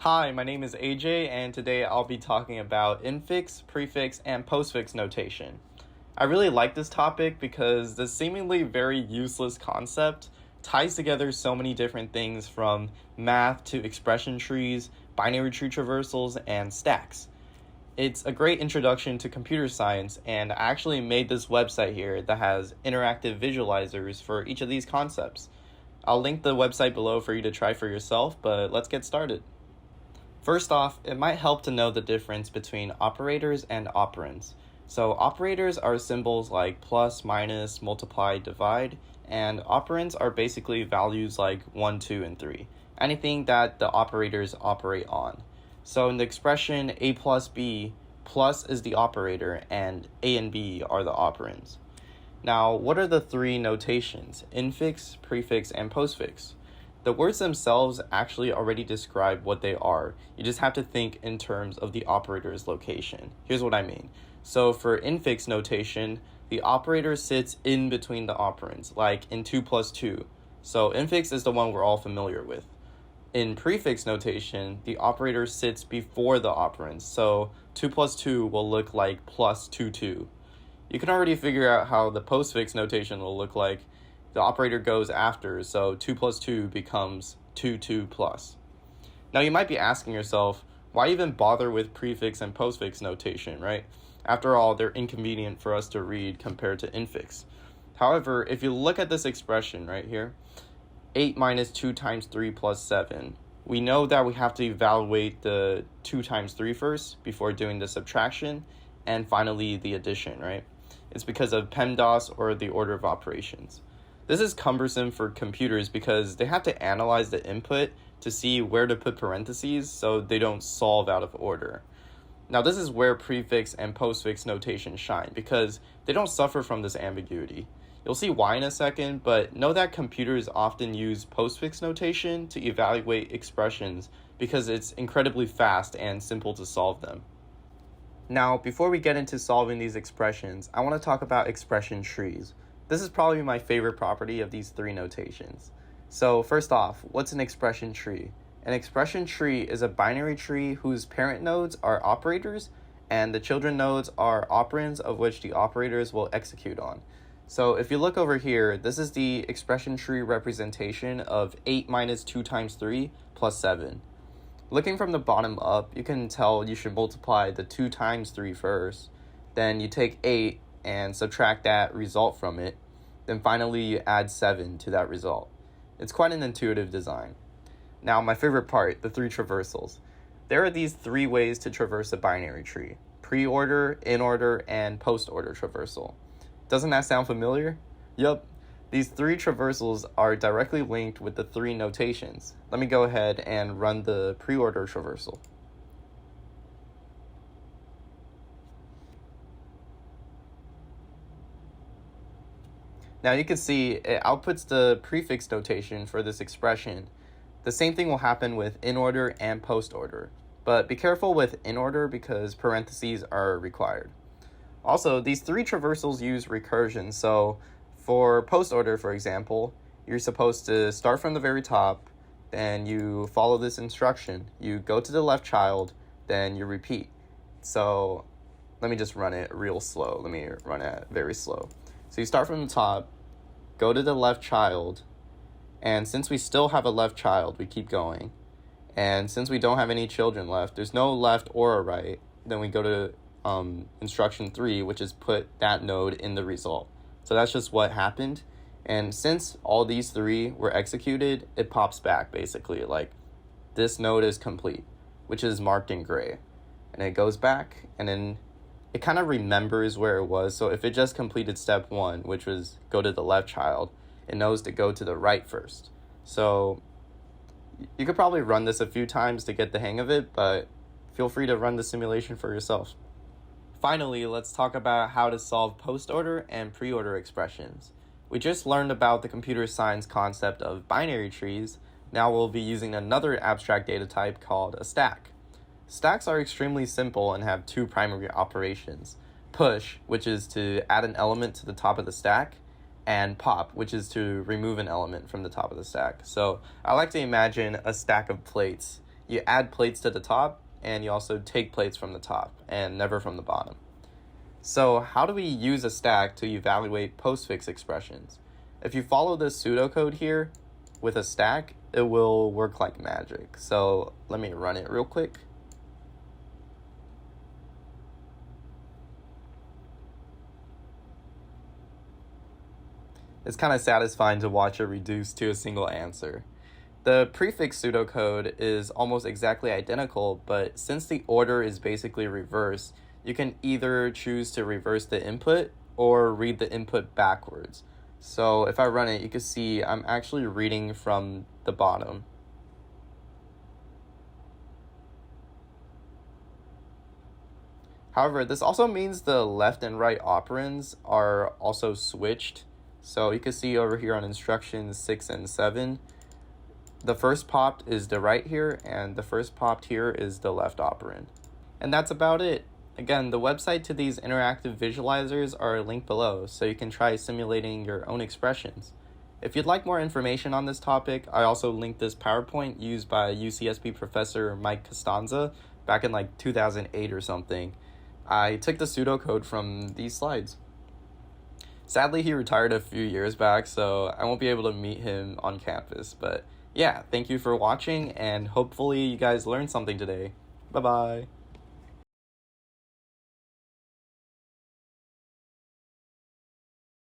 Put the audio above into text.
Hi, my name is AJ, and today I'll be talking about infix, prefix, and postfix notation. I really like this topic because this seemingly very useless concept ties together so many different things from math to expression trees, binary tree traversals, and stacks. It's a great introduction to computer science, and I actually made this website here that has interactive visualizers for each of these concepts. I'll link the website below for you to try for yourself, but let's get started. First off, it might help to know the difference between operators and operands. So operators are symbols like plus, minus, multiply, divide, and operands are basically values like 1, 2, and 3, anything that the operators operate on. So in the expression a plus b, plus is the operator and a and b are the operands. Now, what are the three notations? Infix, prefix, and postfix. The words themselves actually already describe what they are. You just have to think in terms of the operator's location. Here's what I mean. So for infix notation, the operator sits in between the operands, like in 2 plus 2. So infix is the one we're all familiar with. In prefix notation, the operator sits before the operands. So 2 plus 2 will look like plus 2, 2. You can already figure out how the postfix notation will look like. The operator goes after, so 2 plus 2 becomes 2, 2 plus. Now you might be asking yourself, why even bother with prefix and postfix notation, right? After all, they're inconvenient for us to read compared to infix. However, if you look at this expression right here, 8 minus 2 times 3 plus 7, we know that we have to evaluate the 2 times 3 first before doing the subtraction, and finally the addition, right? It's because of PEMDAS, or the order of operations. This is cumbersome for computers because they have to analyze the input to see where to put parentheses so they don't solve out of order. Now this is where prefix and postfix notation shine because they don't suffer from this ambiguity. You'll see why in a second, but know that computers often use postfix notation to evaluate expressions because it's incredibly fast and simple to solve them. Now, before we get into solving these expressions, I want to talk about expression trees. This is probably my favorite property of these three notations. So first off, what's an expression tree? An expression tree is a binary tree whose parent nodes are operators and the children nodes are operands of which the operators will execute on. So if you look over here, this is the expression tree representation of 8 minus 2 times 3 plus 7. Looking from the bottom up, you can tell you should multiply the 2 times 3 first. Then you take 8 and subtract that result from it. Then finally you add 7 to that result. It's quite an intuitive design. Now my favorite part, the three traversals. There are these three ways to traverse a binary tree: pre-order, in-order, and post-order traversal. Doesn't that sound familiar? Yup. These three traversals are directly linked with the three notations. Let me go ahead and run the pre-order traversal. Now you can see it outputs the prefix notation for this expression. The same thing will happen with in-order and post-order, but be careful with in-order because parentheses are required. Also, these three traversals use recursion, so for post-order, for example, you're supposed to start from the very top, then you follow this instruction. You go to the left child, then you repeat. So let me just run it real slow. Let me run it very slow. So you start from the top, go to the left child, and since we still have a left child, we keep going. And since we don't have any children left, there's no left or a right, then we go to instruction 3, which is put that node in the result. So that's just what happened. And since all these three were executed, it pops back basically like this node is complete, which is marked in gray. And it goes back and then it kind of remembers where it was. So if it just completed step 1, which was go to the left child, it knows to go to the right first. So you could probably run this a few times to get the hang of it, but feel free to run the simulation for yourself. Finally, let's talk about how to solve post-order and pre-order expressions. We just learned about the computer science concept of binary trees. Now we'll be using another abstract data type called a stack. Stacks are extremely simple and have two primary operations: push, which is to add an element to the top of the stack, and pop, which is to remove an element from the top of the stack. So I like to imagine a stack of plates, You add plates to the top, and you also take plates from the top, and never from the bottom. So how do we use a stack to evaluate postfix expressions? If you follow this pseudocode here with a stack, it will work like magic. So let me run it real quick. It's kind of satisfying to watch it reduce to a single answer. The prefix pseudocode is almost exactly identical, but since the order is basically reversed, you can either choose to reverse the input or read the input backwards. So if I run it, you can see I'm actually reading from the bottom. However, this also means the left and right operands are also switched. So you can see over here on instructions 6 and 7, the first popped is the right here, and the first popped here is the left operand. And that's about it. Again, the website to these interactive visualizers are linked below, so you can try simulating your own expressions. If you'd like more information on this topic, I also linked this PowerPoint used by UCSB professor Mike Costanza back in like 2008 or something. I took the pseudocode from these slides. Sadly, he retired a few years back, so I won't be able to meet him on campus. But yeah, thank you for watching, and hopefully you guys learned something today. Bye-bye.